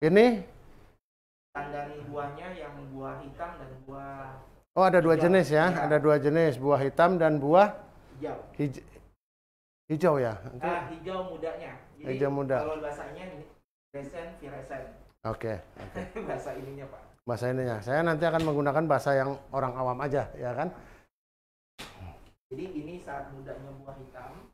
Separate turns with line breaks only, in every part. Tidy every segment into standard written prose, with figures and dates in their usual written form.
Ini,
dari buahnya yang buah hitam dan buah
oh ada dua
hijau.
jenis ya,
Iya,
ada dua jenis, buah hitam dan buah
hijau.
hijau ya. Nanti
Hijau mudanya. Jadi
hijau muda.
kalau bahasanya ini resen viresen.
Oke, oke.
Bahasa ininya, Pak.
Bahasa ininya. Saya nanti akan menggunakan bahasa yang orang awam aja, ya kan?
Jadi ini saat mudanya buah hitam,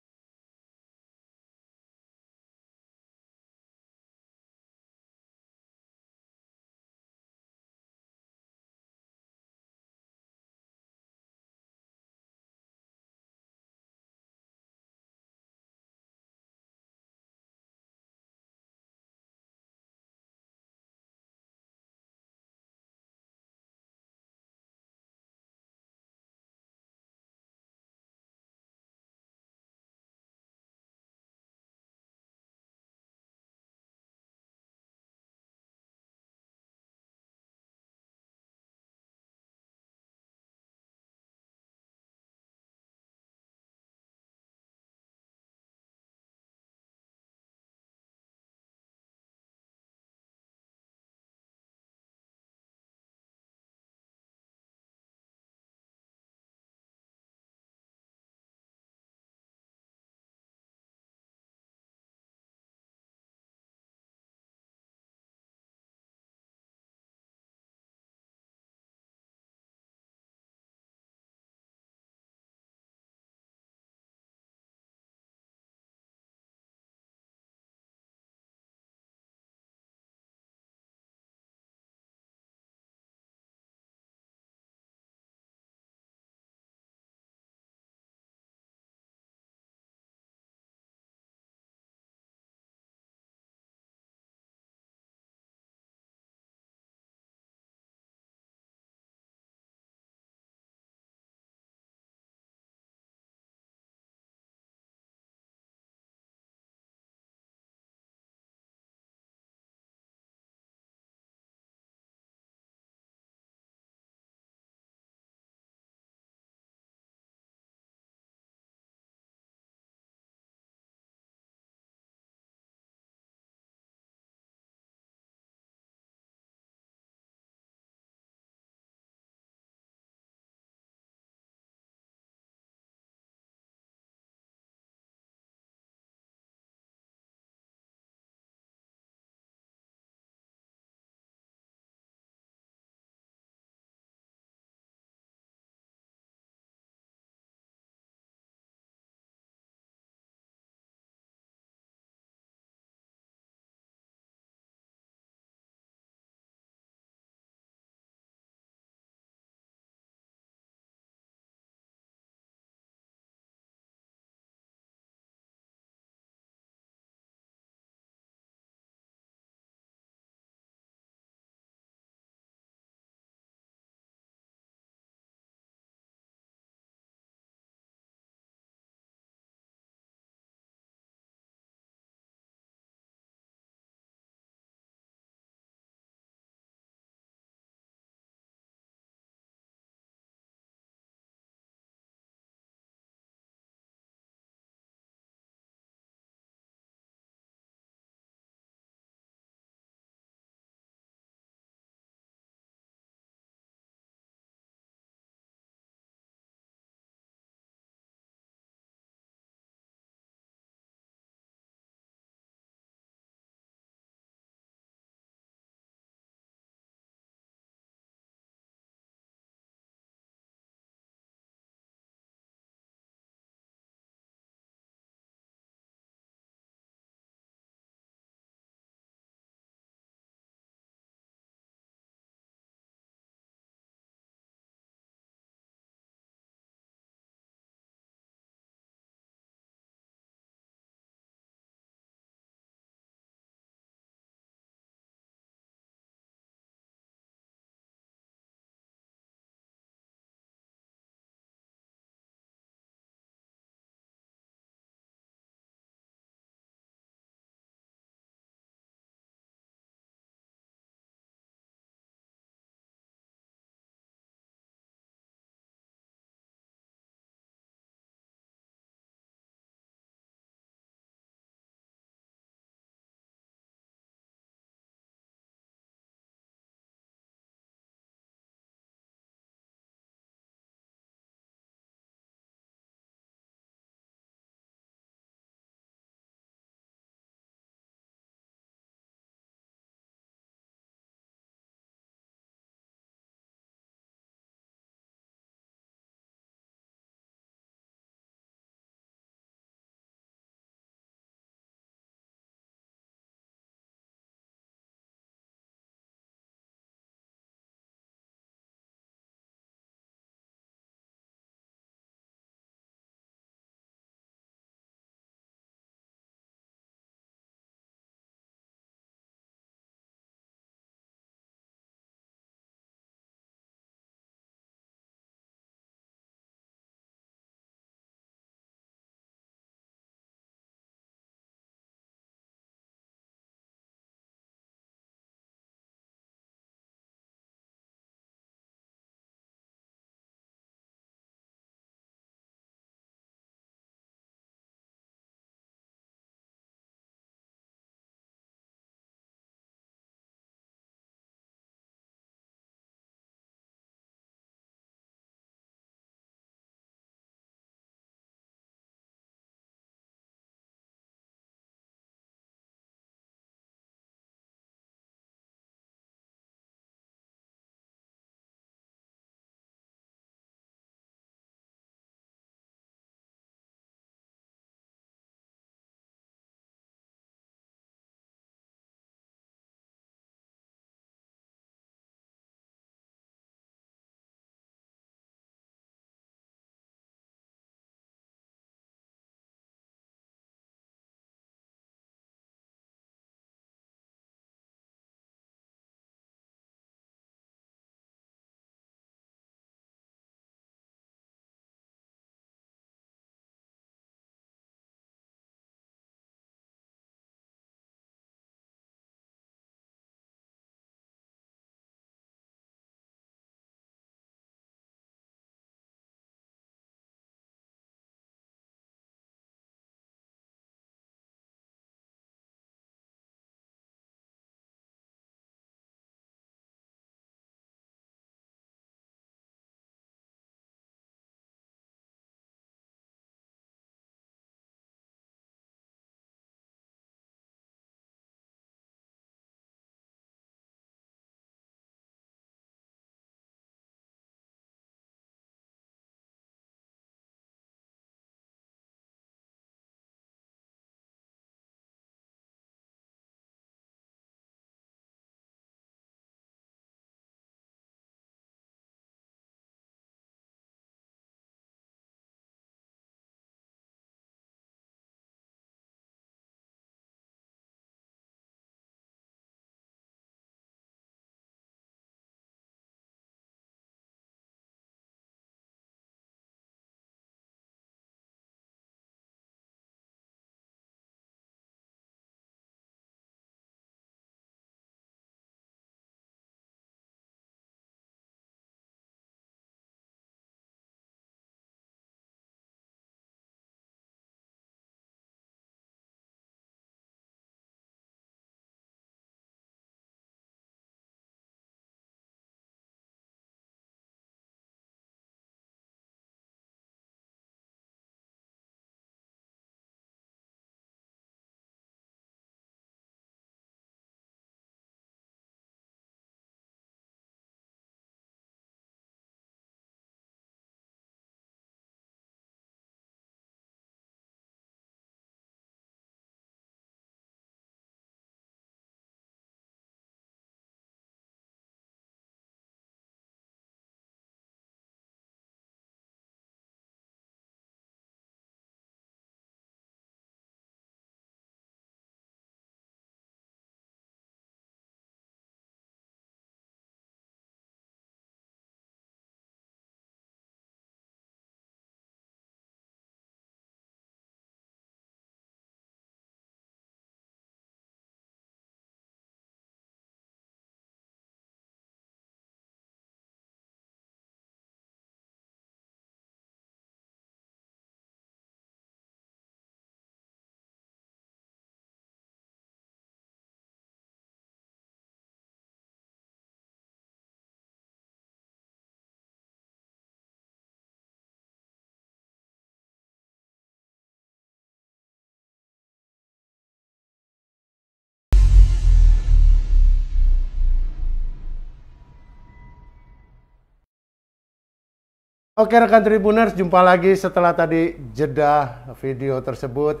Oke rekan Tribuners, jumpa lagi setelah tadi jeda video tersebut.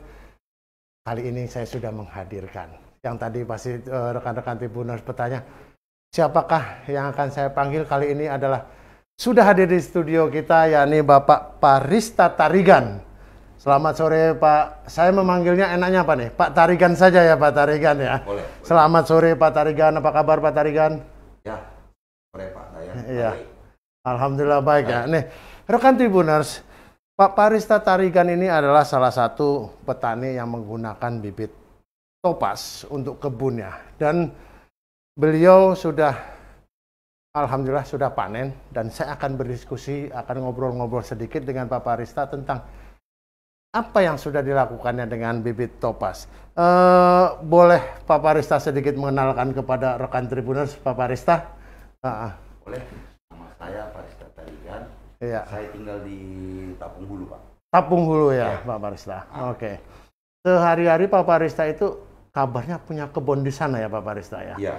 Kali ini saya sudah menghadirkan. Yang tadi pasti rekan-rekan Tribuners bertanya, siapakah yang akan saya panggil kali ini adalah sudah hadir di studio kita, yakni Bapak Parista Tarigan. Selamat sore Pak, saya memanggilnya enaknya apa nih? Pak Tarigan saja ya Pak Tarigan ya.
Boleh.
Selamat sore Pak Tarigan, apa kabar Pak Tarigan?
Ya, sore Pak Dayan.
Iya. Alhamdulillah baik ya. Nih, rekan Tribuners, Pak Parista Tarigan ini adalah salah satu petani yang menggunakan bibit topaz untuk kebunnya. Dan beliau sudah, alhamdulillah sudah panen. Dan saya akan berdiskusi, akan ngobrol-ngobrol sedikit dengan Pak Parista tentang apa yang sudah dilakukannya dengan bibit topaz. Boleh Pak Parista sedikit mengenalkan kepada rekan Tribuners, Pak Parista?
Boleh. Nama saya Parista Tarigan.
Iya.
Saya tinggal di Tapung Hulu, Pak.
Tapung Hulu ya,
Ya.
Pak Parista. Oke. Sehari-hari Pak Parista itu kabarnya punya kebun di sana ya, Pak Parista ya.
Iya.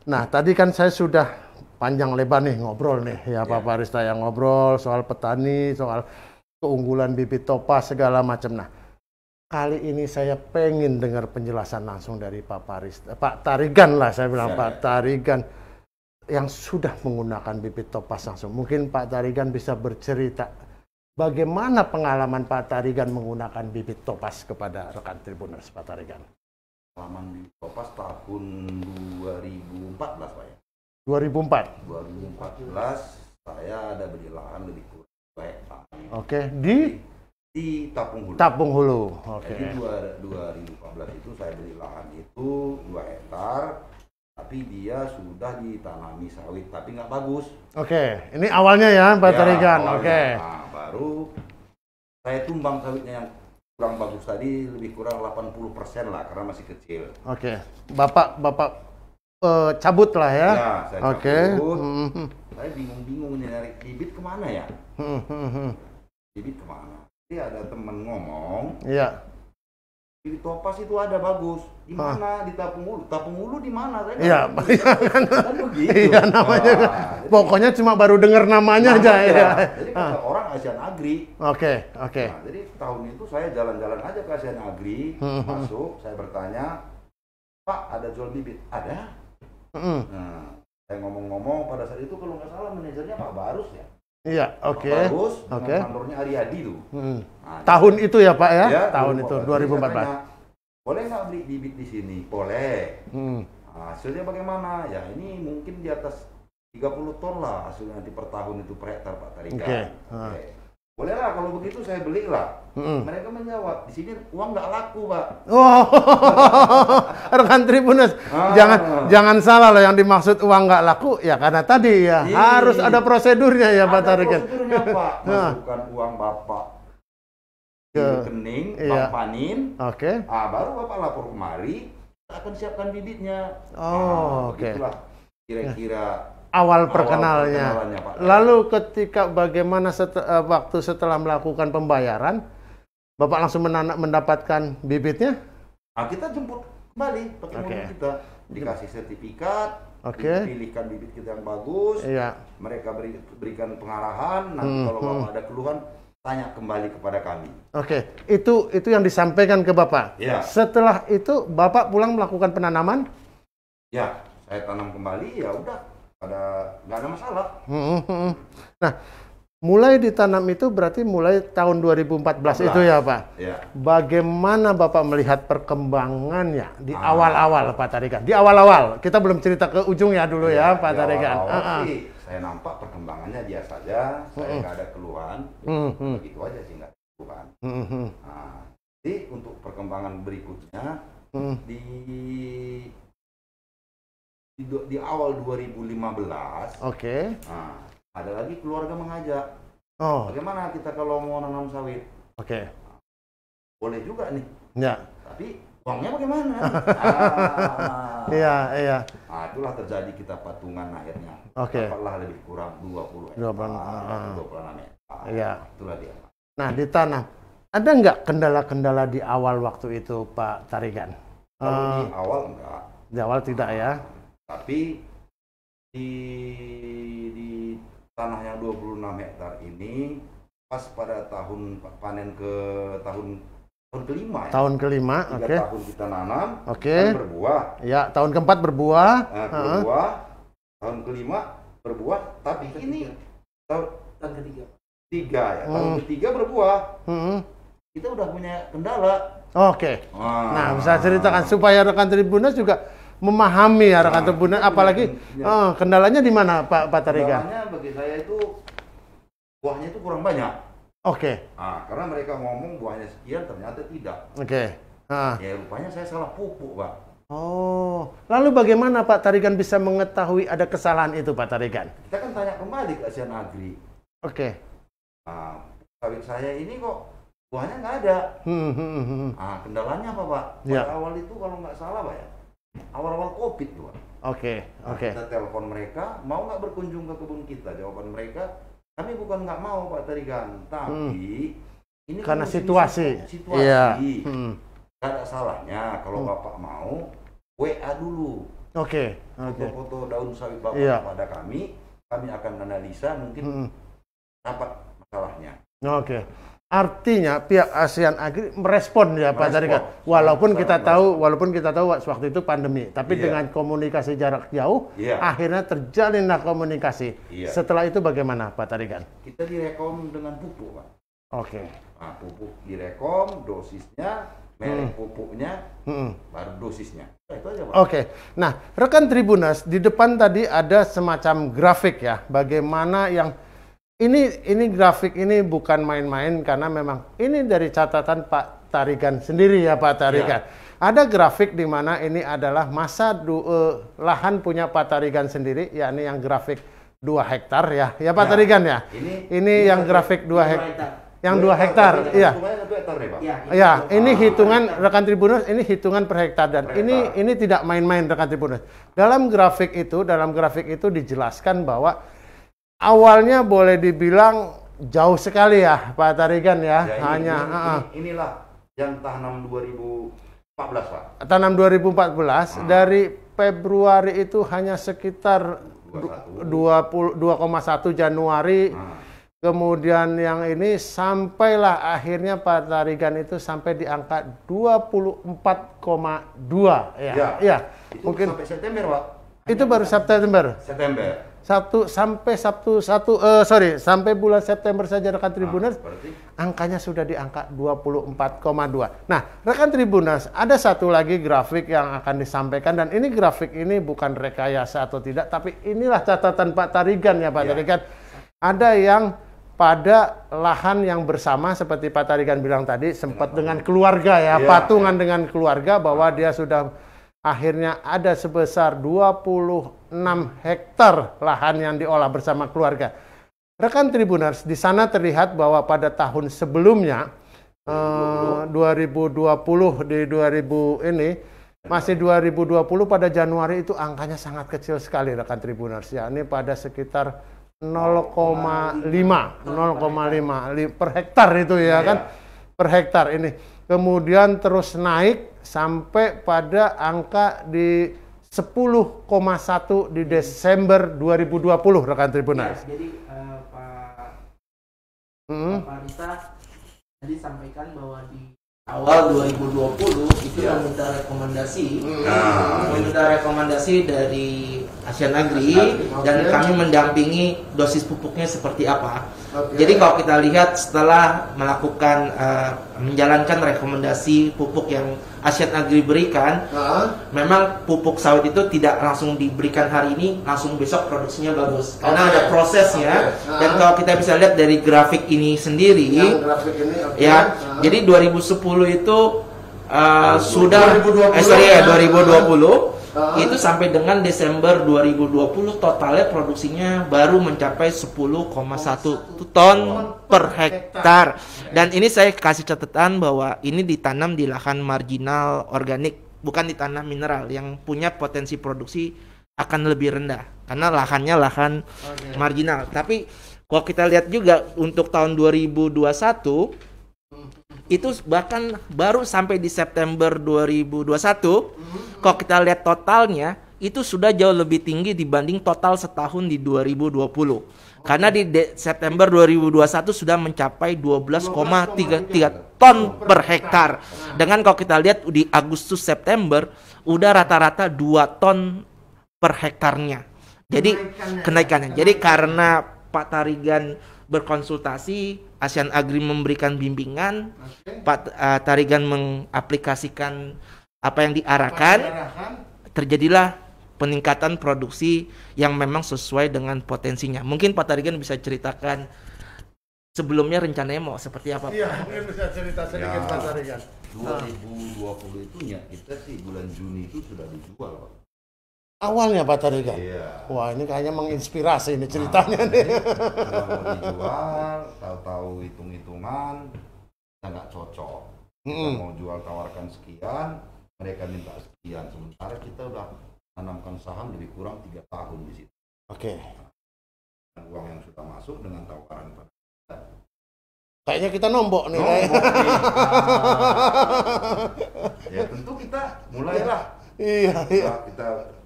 Nah, tadi kan saya sudah panjang lebar nih ngobrol nih ya, Pak Parista yang ngobrol soal petani, soal keunggulan bibit topaz segala macam. Nah, kali ini saya pengen dengar penjelasan langsung dari Pak Parista, Pak Tarigan lah saya bilang,
Ya,
Pak
ya.
Tarigan yang sudah menggunakan bibit topaz langsung. Mungkin Pak Tarigan bisa bercerita bagaimana pengalaman Pak Tarigan menggunakan bibit topaz kepada rekan Tribuners, Pak Tarigan.
Pengalaman di Topaz tahun 2014, Pak ya.
2004.
2014 saya ada beli lahan lebih kurang 2 hektar.
Oke, di
Di Tapung Hulu.
Tapung Hulu. Oke.
Jadi 2014 itu saya beli lahan itu 2 hektar. Tapi dia sudah ditanami sawit, tapi nggak bagus.
Oke, ini awalnya ya, Pak
Ya,
Tarigan.
awalnya.
Oke.
Nah, baru saya tumbang sawitnya yang kurang bagus tadi, lebih kurang 80% lah, karena masih kecil.
Oke. Bapak cabut lah ya.
Ya, saya
Oke.
cabut.
Mhm.
Saya bingung-bingung nih, narik bibit kemana ya?
Mhm.
Bibit kemana? Jadi ada temen ngomong,
Iya.
bibit topaz itu ada bagus. Di mana? Di Tapung Hulu. Tapung Hulu di mana? Saya
Iya,
nggak tahu. Kan begitu.
Iya namanya.
Wah, jadi
Pokoknya cuma baru dengar namanya aja ya.
Jadi kata orang Asian Agri.
Oke, oke.
Nah, jadi tahun itu saya jalan-jalan aja ke Asian Agri, masuk, saya bertanya, Pak, ada jual bibit? Ada.
Mhm.
Nah, saya ngomong-ngomong pada saat itu kalau nggak salah manajernya Pak Barus ya.
Iya, oke.
Pak Barus,
Oke.
dengan kantornya Aryadi tuh.
Mhm.
Nah,
Tahun itu ya, Pak ya?
ya,
Tahun itu
2014. Jadi
2014.
saya tanya, boleh nggak beli bibit di sini? Boleh.
Mhm.
Nah, hasilnya bagaimana? Ya ini mungkin di atas 30 ton lah hasilnya nanti per tahun itu per hektar Pak Tarigan.
Oke.
Oke. Boleh lah kalau begitu saya belilah.
Mhm.
Mereka menjawab, di sini uang nggak laku, Pak.
Oh, rekan Tribuners, jangan salah loh, yang dimaksud uang nggak laku ya karena tadi ya
Iya.
harus ada prosedurnya ya Pak
Ada
Tarigan.
prosedurnya, Pak.
Nah.
Masukkan uang Bapak di
Ke-
rekening,
iya.
Bank Panin.
Oke.
Baru Bapak lapor kemari, kita akan siapkan bibitnya.
Oh, oke.
Begitulah kira-kira
Awal perkenalnya.
perkenalannya, Pak.
Lalu ketika bagaimana waktu setelah melakukan pembayaran, Bapak langsung mendapatkan bibitnya?
Kita jemput kembali pakai
Oke.
mobil kita. Dikasih sertifikat,
Oke.
dipilihkan bibit kita yang bagus.
Iya.
Mereka berikan pengarahan. Nanti kalau Bapak ada keluhan, tanya kembali kepada kami.
Oke. Itu yang disampaikan ke Bapak.
Iya.
Setelah itu Bapak pulang melakukan penanaman?
Ya, saya tanam kembali, ya udah. Nggak ada masalah.
Nah, mulai ditanam itu berarti mulai tahun 2014 itu ya Pak?
Ya.
Bagaimana Bapak melihat perkembangannya di awal-awal Pak Tarigan? Di awal-awal, kita belum cerita ke ujung ya dulu ya Pak
di
Tarigan.
awal-awal sih, saya nampak perkembangannya dia saja, saya nggak ada keluhan, begitu aja sih nggak ada keluhan. Nah, jadi untuk perkembangan berikutnya di awal 2015,
Oke.
nah, ada lagi keluarga mengajak,
Oh,
bagaimana kita kalau mau nanam sawit?
oke.
Boleh juga nih,
Ya.
tapi uangnya bagaimana?
Iya, iya.
Nah, itulah terjadi kita patungan akhirnya.
Oke.
Dapatlah lebih kurang 20
26
hektar.
Iya.
Itulah dia.
Nah, ditanam. Ada nggak kendala-kendala di awal waktu itu Pak Tarigan?
Kalau di awal enggak.
Di awal tidak ya?
Tapi di tanah yang 26 hektar ini pas pada tahun panen ke tahun kelima ya.
Tahun kelima,
3
oke.
tahun kita nanam,
Oke.
kan berbuah.
Ya, tahun keempat berbuah.
Berbuah. Tahun kelima berbuah, tapi ini
tahun ketiga.
3 ya. Tahun ketiga berbuah. Kita udah punya kendala.
Oke. Nah, bisa ceritakan supaya rekan Tribuners juga memahami ya rekan Tribuners, apalagi kendalanya di mana Pak Tarigan?
Kendalanya bagi saya itu buahnya itu kurang banyak.
Oke.
Karena mereka ngomong buahnya sekian, ternyata tidak.
Oke.
Ya rupanya saya salah pupuk, Pak.
Oh, lalu bagaimana Pak Tarigan bisa mengetahui ada kesalahan itu Pak Tarigan?
Kita kan tanya kembali ke Asian Agri.
Oke.
Sawit saya ini kok buahnya nggak ada. Kendalanya apa Pak? Pada awal itu kalau nggak salah Pak ya, awal-awal COVID Pak.
Oke.
Kita telepon mereka, mau nggak berkunjung ke kebun kita? Jawaban mereka, kami bukan nggak mau Pak Tarigan, tapi ini
karena
kan
situasi.
Iya. Nggak ada salahnya kalau Bapak mau WA dulu.
Oke.
Foto-foto daun sawit Bapak kepada kami akan analisa, mungkin dapat masalahnya.
Oke. Artinya pihak Asian Agri merespon ya Pak Tarigan. Walaupun kita tahu waktu itu pandemi, tapi dengan komunikasi jarak jauh, akhirnya terjalinlah komunikasi. Setelah itu bagaimana Pak Tarigan?
Kita direkom dengan pupuk Pak.
Oke.
Pupuk direkom, dosisnya, merek pupuknya, baru dosisnya. Itu aja Pak.
Oke. Nah, rekan Tribuners, di depan tadi ada semacam grafik ya, bagaimana yang ini grafik ini bukan main-main karena memang ini dari catatan Pak Tarigan sendiri ya Pak Tarigan. Ada grafik di mana ini adalah masa lahan punya Pak Tarigan sendiri, yakni yang grafik 2 hektar ya. Ya Pak Tarigan ya. Ini yang grafik 2 hektar. Yang 2 hektar, iya. Ya, ini hitungan rekan Tribuners, ini hitungan per hektar dan ini tidak main-main rekan Tribuners. Dalam grafik itu dijelaskan bahwa awalnya boleh dibilang jauh sekali ya Pak Tarigan ya.
Inilah yang tanam 2014 Pak.
Tanam 2014 dari Februari itu hanya sekitar 2,1 Januari. Kemudian yang ini sampailah akhirnya Pak Tarigan itu sampai di angka 24,2 ya. Ya.
Itu
mungkin
sampai September Pak.
Itu baru September. Sampai bulan September saja rekan Tribuners, angkanya sudah di angka 24,2. Nah, rekan Tribuners, ada satu lagi grafik yang akan disampaikan dan ini grafik ini bukan rekayasa atau tidak, tapi inilah catatan Pak Tarigan ya Pak Tarigan. Ada yang pada lahan yang bersama seperti Pak Tarigan bilang tadi sempat dengan keluarga ya, patungan dengan keluarga bahwa dia sudah akhirnya ada sebesar 26 hektar lahan yang diolah bersama keluarga. Rekan Tribuners, di sana terlihat bahwa pada tahun sebelumnya 2020 di 2000 ini masih 2020 pada Januari itu angkanya sangat kecil sekali rekan Tribuners ya. Ini pada sekitar 0,5 per hektar itu ya kan, per hektar ini. Kemudian terus naik sampai pada angka di 10,1 di Desember 2020 rekan Tribuners.
Ya, jadi Pak Rista tadi sampaikan bahwa di awal 2020 itu meminta rekomendasi dari Asian Agri dan kami mendampingi dosis pupuknya seperti apa. Jadi kalau kita lihat setelah melakukan menjalankan rekomendasi pupuk yang Asian Agri berikan, memang pupuk sawit itu tidak langsung diberikan hari ini, langsung besok produksinya bagus. Karena ada prosesnya. Dan kalau kita bisa lihat dari grafik ini sendiri, jadi 2010 itu sudah 2020 itu sampai dengan Desember 2020 totalnya produksinya baru mencapai 10,1 ton per hektar. Dan ini saya kasih catatan bahwa ini ditanam di lahan marginal organik, bukan di tanah mineral yang punya potensi produksi akan lebih rendah karena lahannya lahan marginal. Tapi kalau kita lihat juga untuk tahun 2021 itu bahkan baru sampai di September 2021 kalau kita lihat totalnya itu sudah jauh lebih tinggi dibanding total setahun di 2020. Karena di September 2021 sudah mencapai 12,3 ton per hektar. Dengan kalau kita lihat di Agustus September udah rata-rata 2 ton per hektarnya. Jadi kenaikannya. Jadi karena Pak Tarigan berkonsultasi, ASEAN Agri memberikan bimbingan, Pak Tarigan mengaplikasikan apa yang diarahkan, terjadilah peningkatan produksi yang memang sesuai dengan potensinya. Mungkin Pak Tarigan bisa ceritakan sebelumnya rencananya mau seperti apa, Pak?
Iya, mungkin bisa cerita sedikit Pak Tarigan.
2020 itu ya kita sih bulan Juni itu sudah dijual, Pak.
Awalnya Pak Tarigan?
Iya.
Wah, ini kayaknya menginspirasi ini ceritanya nih.
Kalau mau dijual, tahu-tahu hitung-hitungan, kita nggak cocok. Kita mau jual tawarkan sekian, mereka minta sekian. Sementara kita udah menanamkan saham jadi kurang 3 tahun di situ.
Oke.
Uang yang sudah masuk dengan tawaran pada kita.
Kayaknya kita nombok nih.
Ya tentu kita mulailah.
Iya.
Kita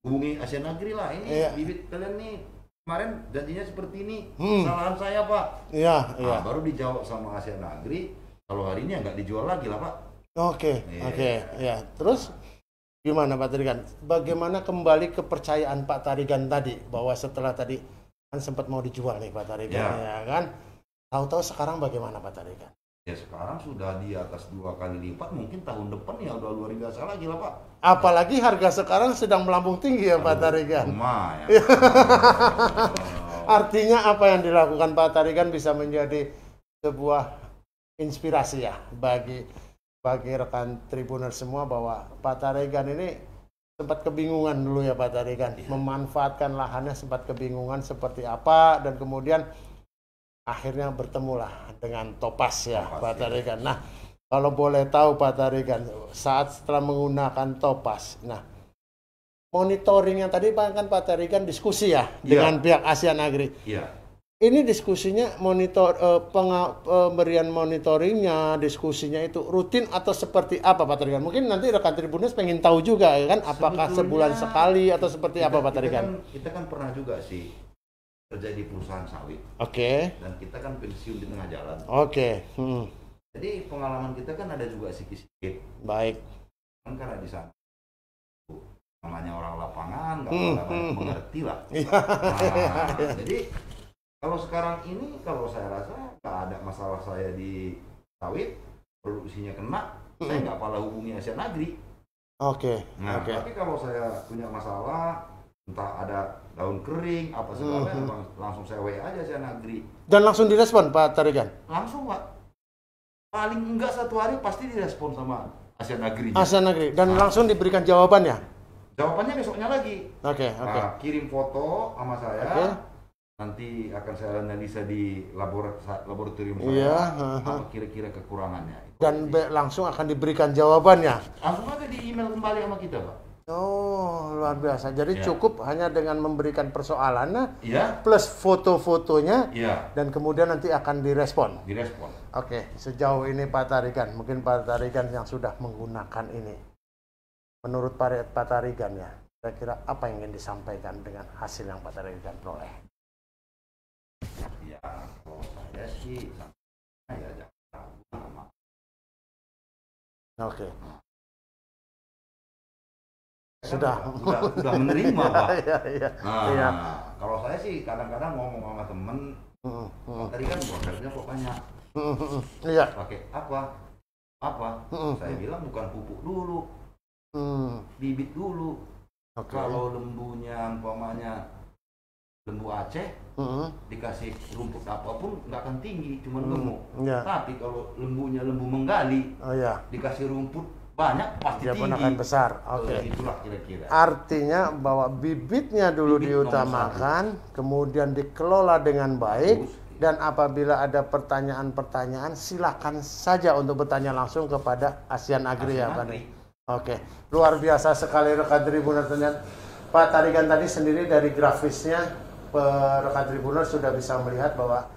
hubungi ASEAN Agri lah, ini bibit kalian nih kemarin janjinya seperti ini, kesalahan saya Pak. Iya. Baru dijawab sama ASEAN Agri, kalau hari ini nggak dijual lagi lah Pak.
Oke. Ya. Terus gimana Pak Tarigan? Bagaimana kembali kepercayaan Pak Tarigan tadi bahwa setelah tadi kan sempat mau dijual nih Pak Tarigan, ya kan? Tahu-tahu sekarang bagaimana Pak Tarigan?
Ya sekarang sudah di atas 2 kali lipat, mungkin tahun depan ya udah luar biasa lagi lah Pak.
Apalagi harga sekarang sedang melambung tinggi ya Pak Tarigan.
Lumayan.
Artinya apa yang dilakukan Pak Tarigan bisa menjadi sebuah inspirasi ya bagi rekan Tribuner semua bahwa Pak Tarigan ini sempat kebingungan dulu ya Pak Tarigan, memanfaatkan lahannya sempat kebingungan seperti apa dan kemudian akhirnya bertemulah dengan Topaz ya Pak Tarigan. Nah, kalau boleh tahu Pak Tarigan, saat setelah menggunakan Topaz, nah monitoringnya tadi kan Pak Tarigan diskusi ya dengan pihak ASEAN Agri.
Iya.
Ini diskusinya pemberian monitoringnya, diskusinya itu rutin atau seperti apa Pak Tarigan? Mungkin nanti rekan Tribuners pengen tahu juga ya kan, apakah sebulan sekali atau seperti apa Pak Tarigan?
Kita kan pernah juga sih kerja di perusahaan sawit.
Oke.
Dan kita kan pensiun di tengah jalan.
Oke.
Jadi pengalaman kita kan ada juga sedikit.
Baik.
Kan karena di sana namanya orang lapangan, nggak mengerti lah. Jadi kalau sekarang ini, kalau saya rasa nggak ada masalah saya di sawit, produksinya kena, saya nggak pala hubungi ASEAN Agri.
Oke.
Tapi kalau saya punya masalah, entah ada daun kering, apa segala, langsung saya WA aja ASEAN Agri. Dan
langsung direspon Pak Tarigan?
Langsung Pak. Paling enggak 1 hari pasti direspon sama ASEAN Agri.
ASEAN Agri, dan langsung diberikan jawabannya?
Jawabannya besoknya lagi.
Oke.
Kirim foto sama saya. Nanti akan saya analisa di laboratorium saya, apa kira-kira kekurangannya.
Dan langsung akan diberikan jawabannya?
Langsung aja di email kembali sama kita Pak.
Oh, luar biasa. Jadi cukup hanya dengan memberikan persoalannya, plus foto-fotonya, dan kemudian nanti akan direspon?
Direspon.
Oke, sejauh ini Pak Tarigan, mungkin Pak Tarigan yang sudah menggunakan ini, menurut Pak Tarigan ya, kira-kira apa yang ingin disampaikan dengan hasil yang Pak Tarigan peroleh?
Ya, kalau saya sih, ya jangan ragu sama.
Oke. Sudah
menerima Pak.
Iya.
Kalau saya sih kadang-kadang ngomong sama temen, tadi kan prosesnya pokoknya pakai apa? Saya bilang bukan pupuk dulu, bibit dulu. Kalau lembunya umpamanya lembu Aceh, dikasih rumput apapun nggak akan tinggi, cuma gemuk. Tapi kalau lembunya lembu menggali, dikasih rumput banyak pasti dia tinggi. Akan besar. Itulah kira-kira.
Artinya bahwa bibitnya dulu diutamakan, kemudian dikelola dengan baik, dan apabila ada pertanyaan-pertanyaan silakan saja untuk bertanya langsung kepada ASEAN Agri ya Pak. Oke, luar biasa sekali rekan Tribuner. Pak Tarigan tadi sendiri dari grafisnya, rekan Tribuner sudah bisa melihat bahwa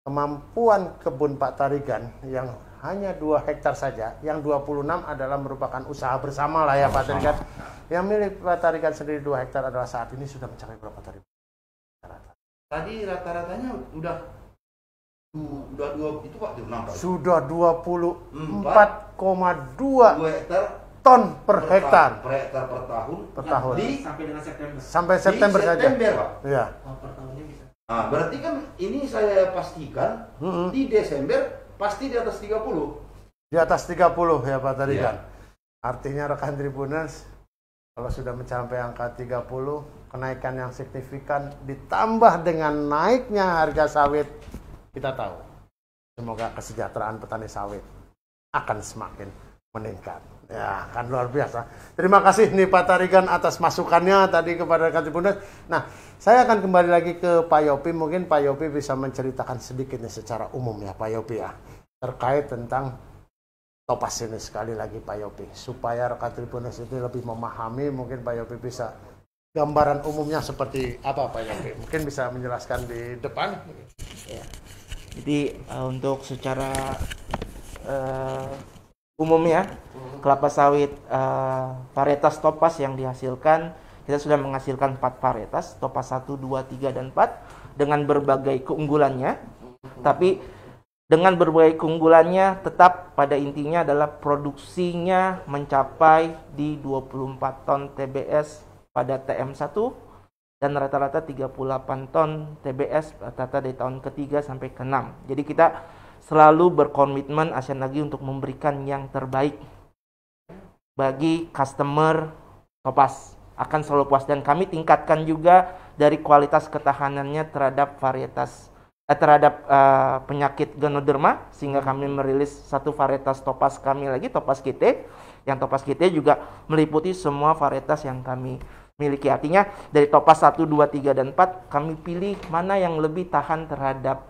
kemampuan kebun Pak Tarigan yang hanya 2 hektar saja, yang 26 adalah merupakan usaha bersama lah ya Pak Tarigan. yang milik Pak Tarigan sendiri 2 hektar adalah saat ini sudah mencapai berapa tadi?
Tadi rata-ratanya udah 2 itu Pak, 6
sudah 24,2
hektar
ton per hektar.
Per hektar per tahun.
Per tahun.
Sampai dengan September.
Sampai September saja.
September, Pak.
Iya.
Per tahunnya bisa.
Nah, berarti kan ini saya pastikan di Desember pasti di atas 30.
Di atas 30 ya Pak Tarigan.
Iya.
Artinya rekan Tribuners, kalau sudah mencapai angka 30, kenaikan yang signifikan ditambah dengan naiknya harga sawit, kita tahu semoga kesejahteraan petani sawit akan semakin meningkat. Ya, kan luar biasa. Terima kasih nih Pak Tarigan atas masukannya tadi kepada rekan Tribuners. Nah, saya akan kembali lagi ke Pak Yopi. Mungkin Pak Yopi bisa menceritakan sedikit nih secara umum ya Pak Yopi ya, terkait tentang Topaz ini sekali lagi Pak Yopi, supaya rekan Tribuners itu lebih memahami. Mungkin Pak Yopi bisa gambaran umumnya seperti apa Pak Yopi? Mungkin bisa menjelaskan di depan.
Ya. Jadi untuk secara umumnya kelapa sawit varietas Topaz yang dihasilkan, kita sudah menghasilkan 4 varietas, Topaz 1, 2, 3, dan 4 dengan berbagai keunggulannya. Tapi dengan berbagai keunggulannya tetap pada intinya adalah produksinya mencapai di 24 ton TBS pada TM1 dan rata-rata 38 ton TBS rata-rata dari tahun ke-3 sampai ke-6. Jadi kita selalu berkomitmen Asian Agri untuk memberikan yang terbaik bagi customer Topaz. Akan selalu puas, dan kami tingkatkan juga dari kualitas ketahanannya terhadap varietas penyakit Ganoderma, sehingga kami merilis satu varietas Topaz kami lagi, Topaz GT. Yang Topaz GT juga meliputi semua varietas yang kami miliki. Artinya dari Topaz 1, 2, 3, dan 4 kami pilih mana yang lebih tahan terhadap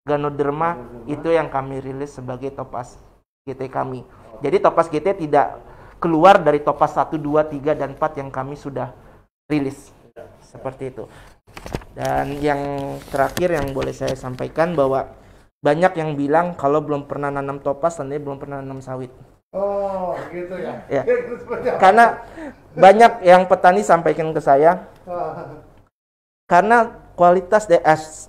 Ganoderma, itu yang kami rilis sebagai Topaz GT kami. Jadi Topaz GT tidak keluar dari Topaz 1, 2, 3, dan 4 yang kami sudah rilis. Seperti itu. Dan yang terakhir yang boleh saya sampaikan bahwa banyak yang bilang kalau belum pernah nanam Topaz, tandanya belum pernah nanam sawit.
Oh, gitu ya.
Ya. Karena banyak yang petani sampaikan ke saya, karena kualitas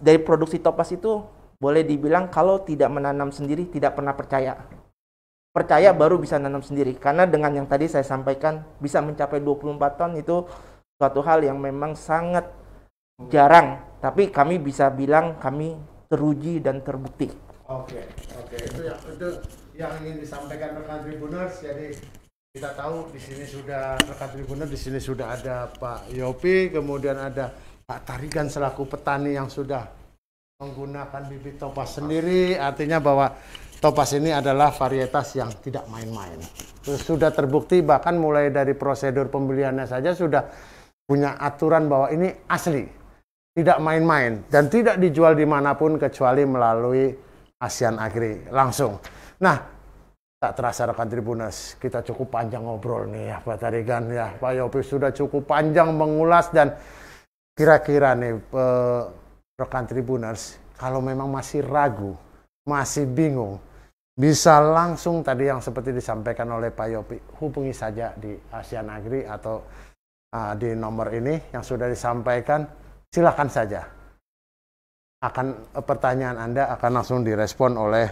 dari produksi Topaz itu boleh dibilang kalau tidak menanam sendiri tidak pernah percaya. Percaya baru bisa nanam sendiri. Karena dengan yang tadi saya sampaikan bisa mencapai 24 ton itu suatu hal yang memang sangat jarang, tapi kami bisa bilang kami teruji dan terbukti.
Oke. Itu yang ingin disampaikan rekan Tribuners. Jadi kita tahu di sini sudah rekan Tribuners, di sini sudah ada Pak Yopi, kemudian ada Pak Tarigan selaku petani yang sudah menggunakan bibit Topaz sendiri. Artinya bahwa Topaz ini adalah varietas yang tidak main-main. Sudah terbukti, bahkan mulai dari prosedur pembeliannya saja sudah punya aturan bahwa ini asli, tidak main-main, dan tidak dijual dimanapun kecuali melalui Asian Agri langsung. Nah, tak terasa rekan Tribuners, kita cukup panjang ngobrol nih ya Pak Tarigan ya. Pak Yopi sudah cukup panjang mengulas, dan kira-kira nih rekan Tribuners, kalau memang masih ragu, masih bingung, bisa langsung tadi yang seperti disampaikan oleh Pak Yopi, hubungi saja di Asian Agri atau di nomor ini yang sudah disampaikan. Silakan saja. Pertanyaan Anda akan langsung direspon oleh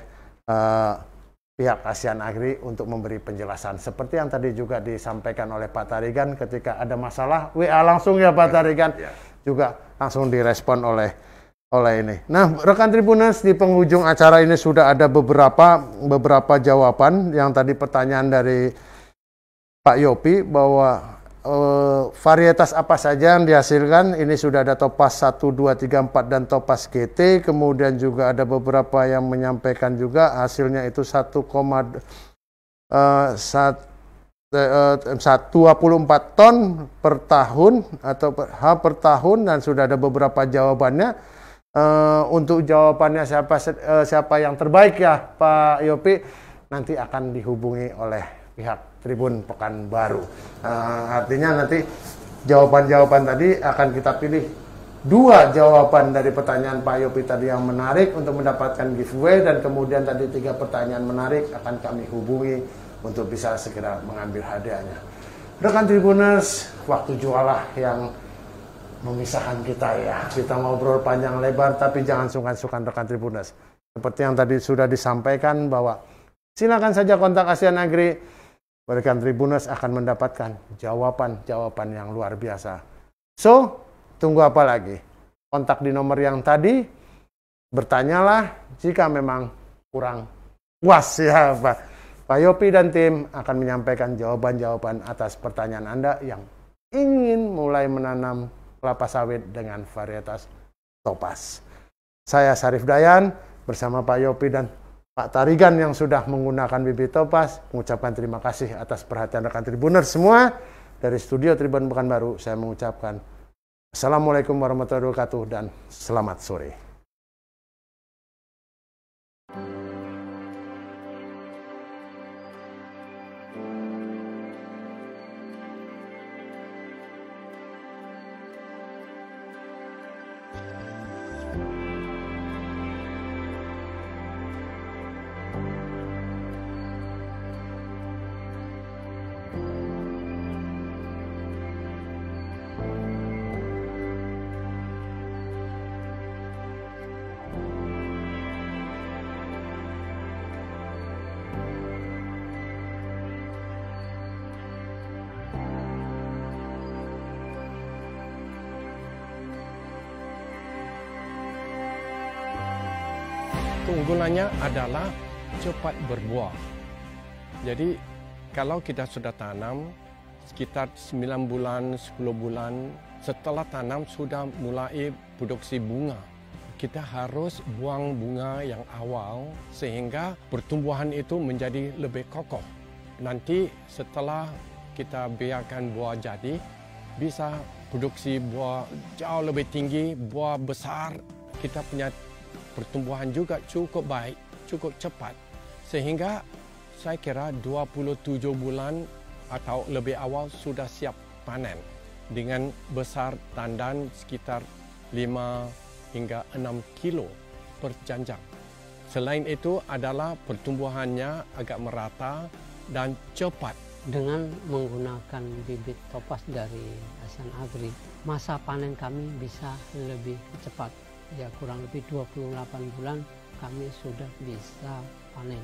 pihak Asian Agri untuk memberi penjelasan. Seperti yang tadi juga disampaikan oleh Pak Tarigan, ketika ada masalah WA langsung ya Pak Tarigan, juga langsung direspon oleh ini. Nah, rekan Tribuners, di penghujung acara ini sudah ada beberapa jawaban yang tadi pertanyaan dari Pak Yopi bahwa varietas apa saja yang dihasilkan. Ini sudah ada Topaz 1, 2, 3, 4 dan Topaz GT. Kemudian juga ada beberapa yang menyampaikan juga hasilnya itu 24 ton per tahun atau per tahun, dan sudah ada beberapa jawabannya. Untuk jawabannya siapa yang terbaik ya Pak Yopi, nanti akan dihubungi oleh pihak Tribun Pekanbaru. Artinya nanti jawaban-jawaban tadi akan kita pilih 2 jawaban dari pertanyaan Pak Yopi tadi yang menarik untuk mendapatkan giveaway, dan kemudian tadi 3 pertanyaan menarik akan kami hubungi untuk bisa segera mengambil hadiahnya. Rekan Tribuners, waktu jualah yang memisahkan kita ya. Kita ngobrol panjang lebar, tapi jangan sungkan-sungkan rekan Tribuners. Seperti yang tadi sudah disampaikan bahwa silakan saja kontak Asian Agri. Rekan Tribuners akan mendapatkan jawaban-jawaban yang luar biasa. So, tunggu apa lagi? Kontak di nomor yang tadi, bertanyalah jika memang kurang puas ya Pak Yopi dan tim akan menyampaikan jawaban-jawaban atas pertanyaan Anda yang ingin mulai menanam kelapa sawit dengan varietas Topaz. Saya Syarif Dayan bersama Pak Yopi dan Pak Tarigan yang sudah menggunakan bibit Topaz mengucapkan terima kasih atas perhatian rekan Tribuners semua. Dari studio Tribun Pekanbaru saya mengucapkan Assalamualaikum warahmatullahi wabarakatuh dan selamat sore.
Keunggulannya adalah cepat berbuah. Jadi kalau kita sudah tanam sekitar 9 bulan, 10 bulan setelah tanam sudah mulai produksi bunga. Kita harus buang bunga yang awal sehingga pertumbuhan itu menjadi lebih kokoh. Nanti setelah kita biarkan buah jadi, bisa produksi buah jauh lebih tinggi, buah besar. Kita punya pertumbuhan juga cukup baik, cukup cepat. Sehingga saya kira 27 bulan atau lebih awal sudah siap panen. Dengan besar tandan sekitar 5 hingga 6 kilo per janjang. Selain itu adalah pertumbuhannya agak merata dan cepat.
Dengan menggunakan bibit Topaz dari Asian Agri, masa panen kami bisa lebih cepat. Ya kurang lebih 28 bulan kami sudah bisa panen.